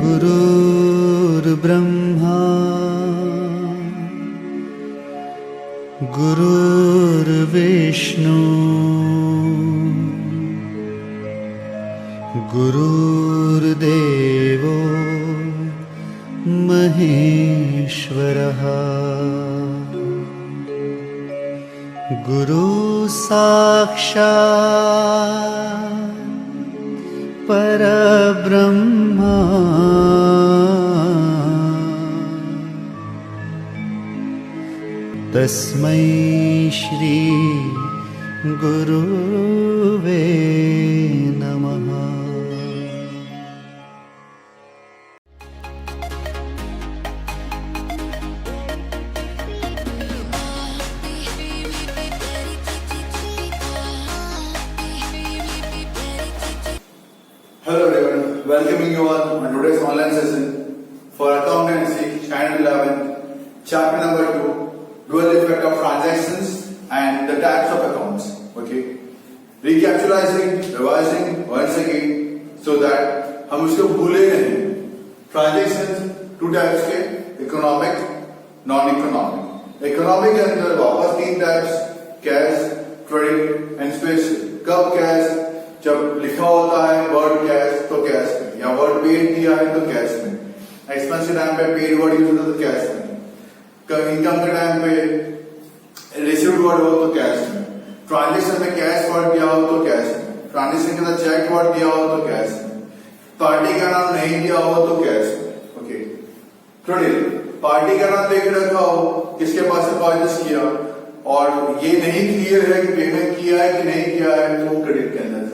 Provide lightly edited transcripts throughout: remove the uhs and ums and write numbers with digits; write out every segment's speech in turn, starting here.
गुरुर्ब्रह्मा गुरुर्विष्णु गुरुर्देवो महेश्वरः गुरु साक्षात् परब्रह्मा तस्मै श्री गुरुवे नमः। Hello everyone, welcoming you all on today's online session for accountancy standard 11, chapter number 2, dual effect of transactions and the types of accounts. Okay, recapitalizing, revising once again so that हम उसको भूले नहीं। Transactions two types के, economic, non-economic. Economic के अंदर वापस 3 types, cash, credit and special. कब cash? जब लिखा होता है वर्ड कैश तो कैश में, या वर्ड पेड दिया है तो कैश में, एक्सपेंस के टाइम पे पेड वर्ड यूज होता है तो कैश में, इनकम के टाइम पे रिसीव्ड वर्ड हो तो कैश में, ट्रांजेक्शन में कैश वर्ड दिया हो तो कैश में, ट्रांजेक्शन के अंदर चेक वर्ड दिया हो तो कैश में, पार्टी का नाम नहीं दिया हो तो कैश में। ओके, क्रेडिट पार्टी का नाम लेकर रखा हो, किसके पास से परचेस किया और ये नहीं क्लियर है कि पेमेंट किया है कि नहीं किया है तो क्रेडिट के अंदर जाएगा।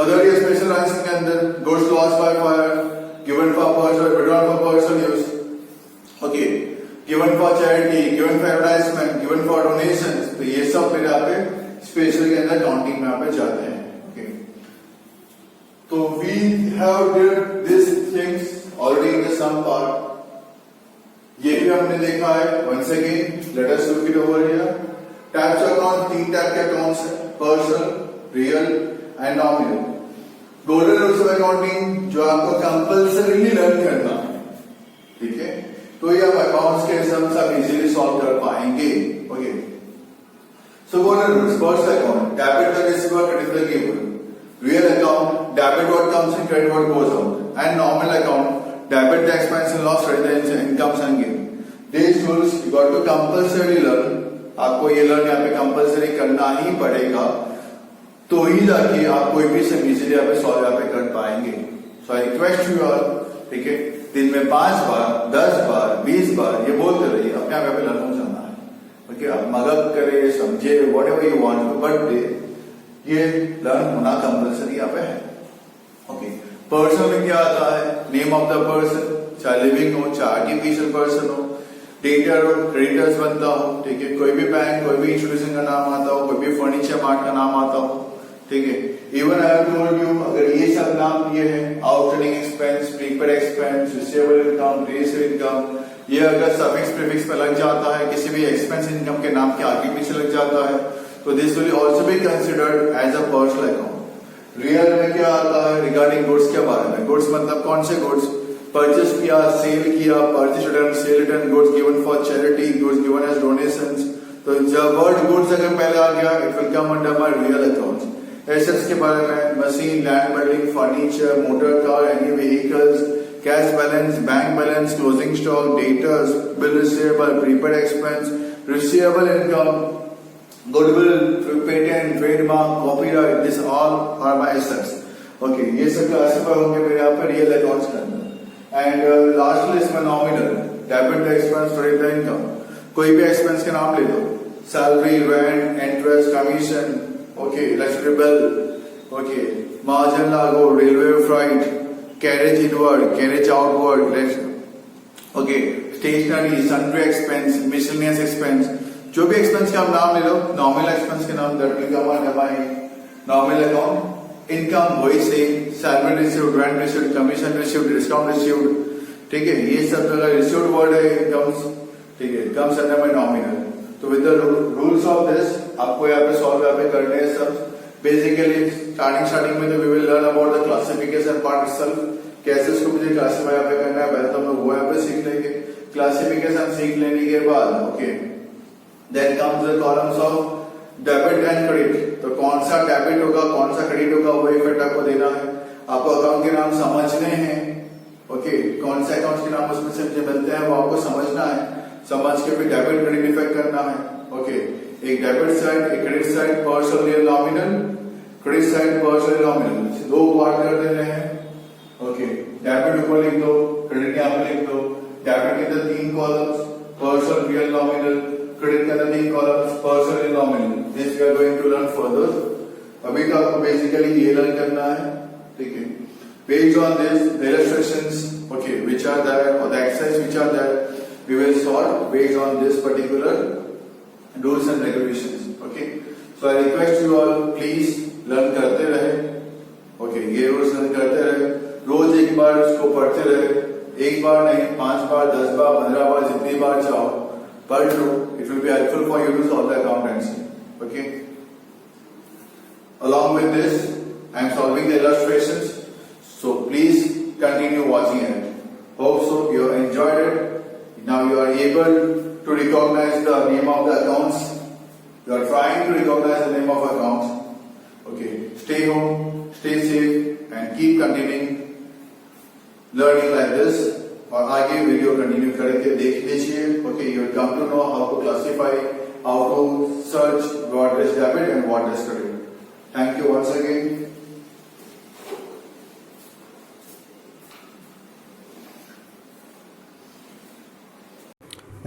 अदर ये स्पेशल ट्रांजेक्शन के अंदर goods lost by fire, given for personal, withdrawn for personal use, okay, given for charity, given for advertisement, given for donations, तो ये सब फिर यहाँ पे स्पेशल के अंदर काउंटिंग में यहाँ पे जाते हैं। ओके, तो we have did this things already in the sum part, ये भी हमने देखा है। Once again let us look it over here. Types of account 3 type के अकाउंट्स है, personal, real and nominal. Golden rules of accounting जो आपको compulsorily learn करना है, ठीक है, तो ये आप अकाउंट्स के सम्स आप इजीली सॉल्व कर पाएंगे। Okay, so golden rules, first account debit the receiver, credit the giver. Real account debit what comes in, credit what goes out. And nominal account debit the expense and loss, credit the incomes and gain. These rules you got to compulsory learn, आपको ये learn यहाँ पे compulsory करना ही पड़ेगा, तो ही जाके आप कोई भी सम इजीली यहाँ पे सॉल्व यहाँ पे कर पाएंगे। सो आई रिक्वेस्ट यू ऑल, ठीक है, दिन में 5 बार, 10 बार, 20 बार ये बोलते रहिए, अपने आप यहाँ पे लर्न हो जाना है। ओके, आप मदद करे, समझे, what ever you want, but ये लर्न होना कंपल्सरी यहाँ पे है। ओके, पर्सन में क्या आता है, नेम ऑफ द पर्सन, चाहे लिविंग हो चाहे आर्टिफिशियल पर्सन हो, डेटर हो, क्रेडिटर्स बनता हो, ठीक है, कोई भी बैंक, कोई भी इंस्टीट्यूशन का नाम आता हो, कोई भी फर्नीचर मार्ट का नाम आता हो, ठीक है। Even I have told you, अगर ये सब नाम दिए हैं, outstanding expense, prepaid expense, receivable income, receive income, ये अगर सफिक्स प्रीफिक्स पे लग जाता है, किसी भी एक्सपेंस इनकम के नाम के आगे पीछे लग जाता है, तो this will also be considered as a personal account. Real में क्या आता है, रिगार्डिंग गुड्स के बारे में, गुड्स मतलब कौन से गुड्स परचेस किया, सेल किया, purchase return, sale return, goods given for charity, goods given as donations, तो जब वर्ड गुड्स अगर पहले आ गया, it will come under my real accounts. Assets के बारे में machine, land building, furniture, motor car, any vehicles, cash balance, bank balance, closing stock, debtors, bill receivable, prepaid expense, receivable income, goodwill, patent, trademark, copyright, this all are my assets. Okay, ये सब classify होंगे मेरे यहाँ पर real accounts के अंदर। And lastly इसमें nominal, debit the expense, credit the income, कोई भी एक्सपेंस के नाम ले लो, salary, rent, interest, commission, okay, electric bill, okay, margin लागू, railway freight, carriage inward, carriage outward, okay, stationery, sundry expense, miscellaneous expense, जो भी एक्सपेंस के आप नाम ले लो, नॉमिनल एक्सपेंस के नाम that will come under my nominal account. Income वही से salary received, rent received, commission received, discount received, ठीक है, ये सब अगर रिसीव्ड वर्ड है इनकम्स, ठीक है, कम्स अंडर माय नॉमिनल। तो with the rules of this आपको यहाँ पे सॉल्व यहाँ पे करने हैं सब। बेसिकली स्टार्टिंग में तो we will learn about the classification part itself, कैसे उसको मुझे क्लासीफाई पे करना है, पहले तो हम लोग वो यहाँ पे सीख लेंगे। क्लासिफिकेशन सीख लेने के बाद okay, then comes the columns of debit and credit. तो कौन सा डेबिट होगा, कौन सा क्रेडिट होगा, वो इफेक्ट आपको देना है। आपको अकाउंट के नाम समझने हैं, ओके, कौन से अकाउंट के नाम उसमें से मुझे मिलते हैं वो आपको समझना है। समझ के फिर डेबिट क्रेडिट इफेक्ट करना है। ओके, एक डेबिट साइड, एक credit side, partial real nominal, credit side partial nominal, दो पार्ट कर दे रहे हैं। ओके, डेबिट ऊपर लिख दो, क्रेडिट यहाँ पे लिख दो। डेबिट के अंदर 3 columns, partial real nominal, credit के अंदर 3 columns, partial real nominal. This we are going to learn further. अभी तो आपको बेसिकली ये लर्न करना है, ठीक है। Based on this, the illustrations, okay, which are there, or the exercises which are there, we will solve based on this particular rules and regulations. Okay, so I request you all, please learn करते रहे, okay, ये rules learn करते रहे, रोज एक बार उसको पढ़ते रहे, एक बार नहीं 5 बार, 10 बार, 15 बार, जितनी बार चाहो पढ़ लो. It will be helpful for you to solve the accountancy. Okay. Along with this, I am solving the illustrations. So please continue watching it. Hope so you have enjoyed it. Now you are able to recognize the name of the accounts. You are trying to recognize the name of accounts. Okay. Stay home, stay safe, and keep continuing learning like this. और आगे video continue करके देख लीजिए. Okay, you will come to know how to classify, how to search what is debit and what is credit. Thank you once again.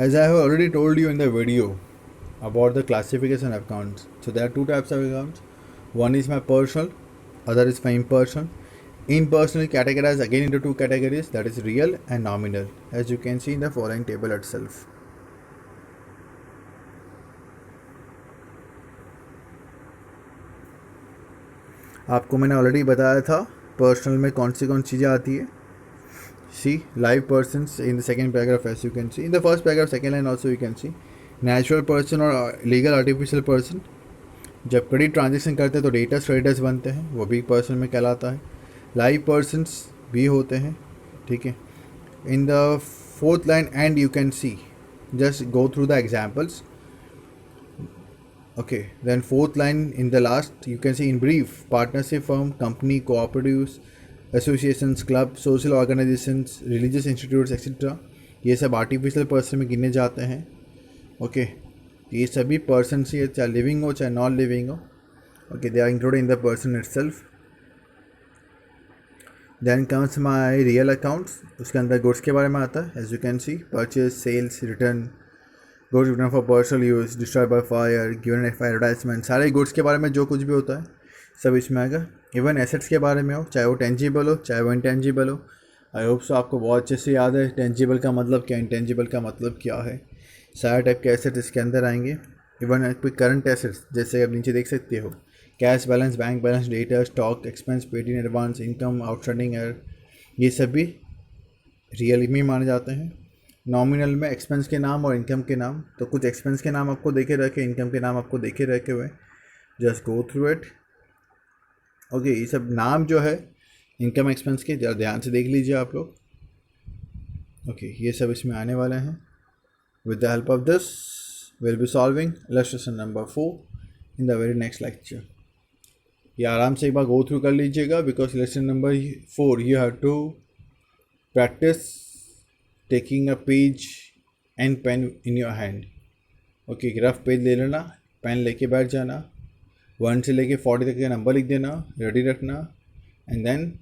As I have already told you in the video about the classification of accounts, so there are 2 types of accounts. One is my personal, other is my impersonal. Impersonal categorized again into 2 categories, that is real and nominal, as you can see in the following table itself. आपको मैंने already बताया था personal में कौन सी चीज़ें आती है. See live persons in the second paragraph, as you can see in the first paragraph, second line also you can see natural person और legal artificial person. जब क्रेडिट ट्रांजेक्शन करते हैं तो डेटर्स क्रेडिटर्स बनते हैं, वो भी पर्सन में कहलाता है. लाइव पर्सन्स भी होते हैं, ठीक है. In the fourth line and you can C, just go through the examples. Okay, then fourth line in the last you can see in brief partnership firm, company, cooperatives, associations, clubs, social organizations, religious institutes etc. ये सब artificial person में गिने जाते हैं. Okay, ये सभी person से चाहे लिविंग हो चाहे नॉन लिविंग हो, okay, they are included in the person itself. Then comes my real accounts. उसके अंदर गुड्स के बारे में आता है, as you can see purchase, sales, return, goods return for personal use, destroyed by fire, given for advertisement, सारे goods के बारे में जो कुछ भी होता है सब इसमें आएगा. इवन एसेट्स के बारे में हो, चाहे वो टेंजिबल हो चाहे वो इंटेंजिबल हो. आई होप सो आपको बहुत अच्छे से याद है टेंजिबल का मतलब क्या, इंटेंजिबल का मतलब क्या है. सारे टाइप के एसेट्स इसके अंदर आएंगे. इवन कोई करंट एसेट्स जैसे आप नीचे देख सकते हो, cash balance, bank balance, data, stock, expense, paid in advance, income, outstanding air, ये सभी रियल में माने जाते हैं. नॉमिनल में एक्सपेंस के नाम और इनकम के नाम. तो कुछ एक्सपेंस के नाम आपको देखे रखे, इनकम के नाम आपको देखे रखे हुए, just go through it. Okay, ये सब नाम जो है इनकम एक्सपेंस के ज़रा ध्यान से देख लीजिए आप लोग. ओके, ये सब इसमें आने वाले हैं. With the help of this will be solving illustration number 4 in the very next lecture. ये आराम से एक बार गो थ्रू कर लीजिएगा, because illustration number 4 you have to practice taking a page and pen in your hand. Okay, rough page ले लेना, pen लेके बैठ जाना, 1 से लेके 40 तक का नंबर लिख देना, रेडी रखना. एंड देन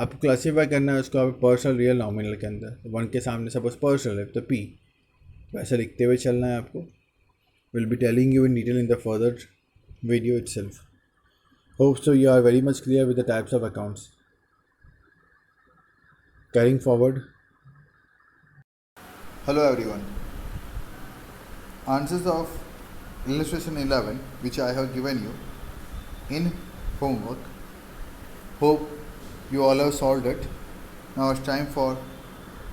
आपको क्लासीफाई करना है उसको आप पर्सनल, रियल, नॉमिनल के अंदर. 1 के सामने सपोज पर्सनल है तो P, वैसे लिखते हुए चलना है आपको. Will be telling you in detail in the further video itself. Hope so you are very much clear with the types of accounts. Carrying forward. Hello everyone. Answers of illustration 11 which I have given you in homework. Hope you all have solved it. Now it's time for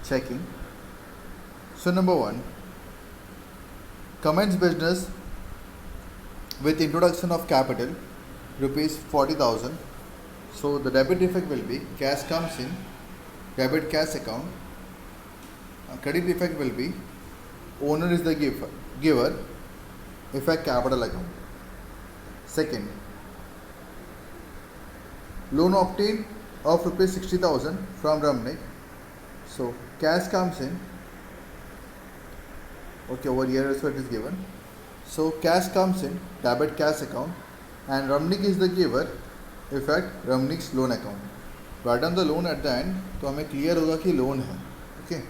checking. So number 1, commence business with introduction of capital rupees 40,000. So the debit effect will be cash comes in debit cash account. Credit effect will be owner is the giver, effect capital account. Second, loan obtained of rupees 60,000 from Ramnik. So cash comes in. Okay, over here also it is given. So cash comes in, debit cash account, and Ramnik is the giver, effect Ramnik's loan account. Write down the loan at the end, तो हमें clear होगा कि loan है. Okay.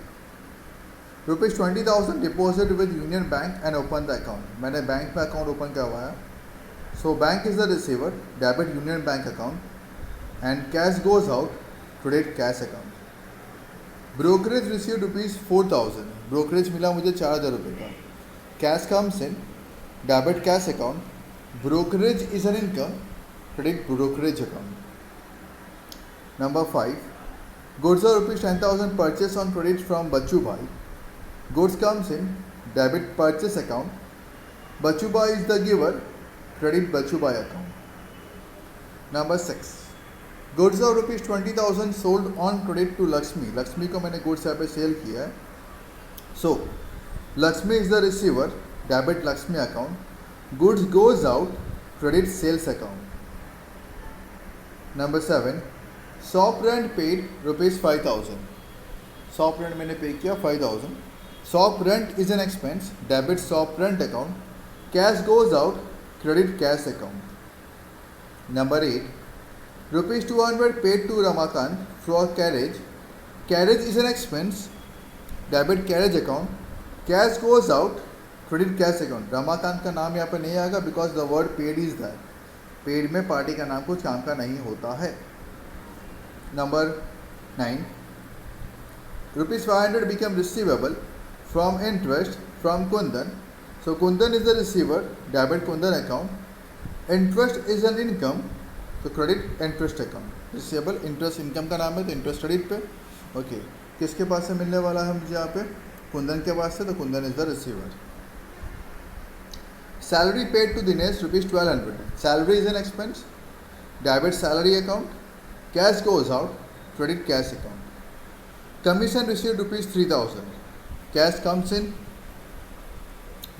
Rupees 20,000 deposit with union bank and open the account. मैंने bank में account open करवाया. So bank is the receiver, debit union bank account, and cash goes out, credit cash account. Brokerage receive rupees 4,000. Brokerage मिला मुझे 4,000 रुपये का. Cash comes in, debit cash account, brokerage is an income, credit brokerage account. Number 5, goods are rupees 10,000 purchased on credit from Bachu Bhai. Goods comes in, debit purchase account, Bachu Bhai is the giver, credit Bachu Bhai account. Number 6, goods are rupees 20,000 sold on credit to Lakshmi. Lakshmi को मैंने goods यहाँ पे cell किया है. So Lakshmi is the receiver, debit Lakshmi account, goods goes out, credit sales account. Number 7, shop rent paid rupees 5,000. Shop rent मैंने pay किया 5,000. Shop rent is an expense, debit shop rent account, cash goes out, credit cash account. Number 8, rupees 200 paid to Ramakant for carriage. Carriage is an expense, debit carriage account, cash goes out, credit cash account. Ramakant का नाम यहाँ पर नहीं आएगा because the word paid is that. Paid में party का नाम कुछ काम का नहीं होता है. Number 9, rupees 500 become receivable from interest from Kundan. So Kundan is the receiver, debit Kundan account. Interest is an income, so credit interest account. Receivable interest income का नाम है तो interest credit पे. Okay, किसके पास से मिलने वाला है मुझे यहाँ पे? कुंदन के पास से, तो Kundan is the receiver. Salary paid to Dinesh rupees 1,200. Salary is an expense, debit salary account, cash goes out, credit cash account. Commission received rupees 3,000. Cash comes in,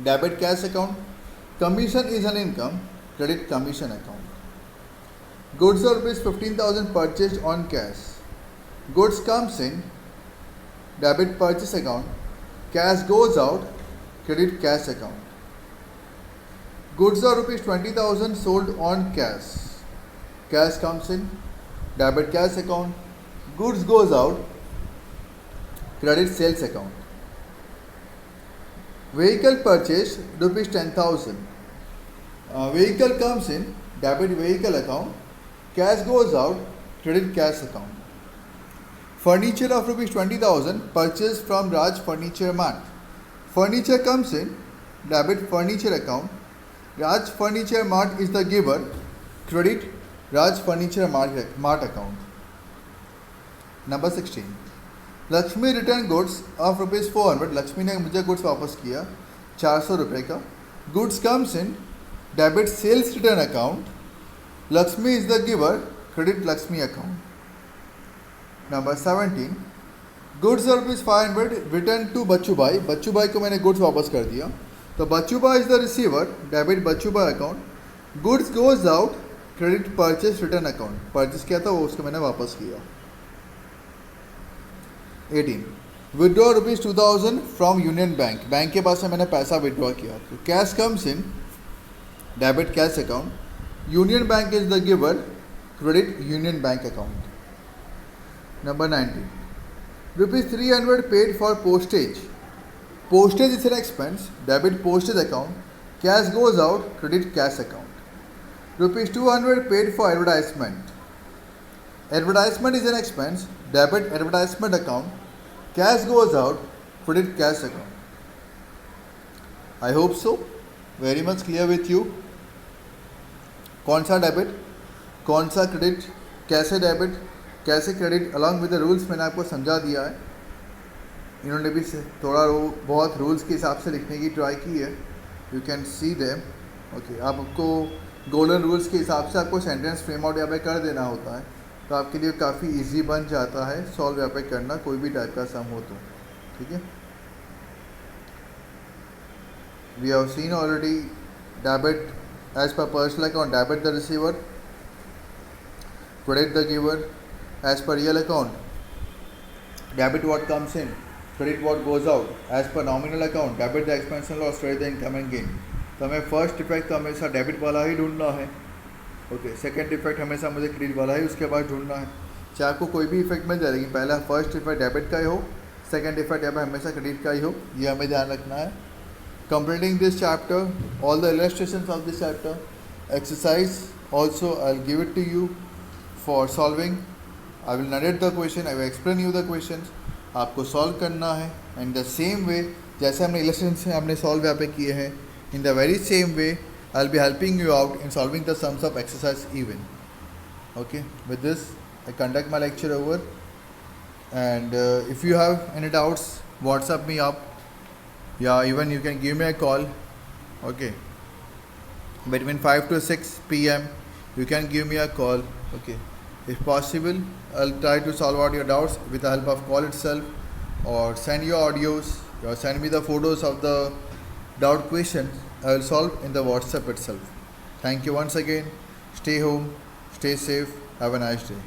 debit cash account. Commission is an income, credit commission account. Goods are rupees 15,000 purchased on cash. Goods comes in, debit purchase account. Cash goes out, credit cash account. Goods are rupees 20,000 sold on cash. Cash comes in, debit cash account, goods goes out, credit sales account. Vehicle purchase rupees 10,000. Vehicle comes in, debit vehicle account, cash goes out, credit cash account. Furniture of rupees 20,000 purchased from Raj Furniture Mart. Furniture comes in, debit furniture account, Raj Furniture Mart is the giver, credit Raj Furniture Mart account. Number 16, Lakshmi return goods of rupees 400. Lakshmi ने मुझे goods वापस किया 400 रुपये का. Goods comes in, debit sales return account, Lakshmi is the giver, credit Lakshmi account. Number 17, goods of rupees 500 return to Bachchu bhai. Bachchu भाई को मैंने goods वापस कर दिया, तो बच्चू भाई इज द रिसीवर, डेबिट बच्चू भाई account, goods goes out, credit purchase return account. Purchase किया था वो उसको मैंने वापस किया. 18, withdraw rupees 2,000 from union bank. Bank के पास से मैंने पैसा विड्रॉ किया. तो cash comes in, debit cash account, union bank is the giver, credit union bank account. Number 19, rupees 300 paid for postage. Postage is an expense, debit postage account, cash goes out, credit cash account. Rupees 200 paid for advertisement. Advertisement is an expense, debit advertisement account, cash goes out, credit cash account. I hope so. Very much clear with you. कौन सा debit, कौन सा credit, कैसे debit, कैसे credit, along with the rules मैंने आपको समझा दिया है. इन्होंने भी थोड़ा बहुत रूल्स के हिसाब से लिखने की ट्राई की है. You can see them. Okay, आपको गोल्डन रूल्स के हिसाब से आपको सेंटेंस फ्रेम आउट यहाँ पे कर देना होता है. तो आपके लिए काफ़ी इजी बन जाता है सॉल्व यहाँ पे करना कोई भी टाइप का सम हो तो, ठीक है। We have seen already debit as per personal account, debit the receiver, credit the giver. As per real account, debit what comes in, credit what goes out. As per nominal account, debit the expense and loss, credit the income and gain. तो हमें first effect तो हमेशा debit वाला ही ढूंढना है, okay. Second effect हमेशा मुझे credit वाला ही उसके बाद ढूंढना है। चाहे आपको कोई भी इफेक्ट मिल जाएगी, पहला फर्स्ट इफेक्ट डेबिट का ही हो, सेकंड इफेक्ट यहाँ पे हमेशा क्रेडिट का ही हो, ये हमें ध्यान रखना है। Completing this chapter, all the illustrations of this chapter, exercise also I will give it to you for solving. I will narrate the question, I will explain you the questions. आपको solve करना है and the same way जैसे हमने election से हमने solve यहाँ पे किए हैं, in the very same way I will be helping you out in solving the sums of exercise even, okay. With this I conduct my lecture over and if you have any doubts WhatsApp me up या even you can give me a call, okay. Between 5 to 6 p.m. you can give me a call, okay. If possible, I'll try to solve out your doubts with the help of call itself, or send your audios, or send me the photos of the doubt questions. I will solve in the WhatsApp itself. Thank you once again. Stay home, stay safe, have a nice day.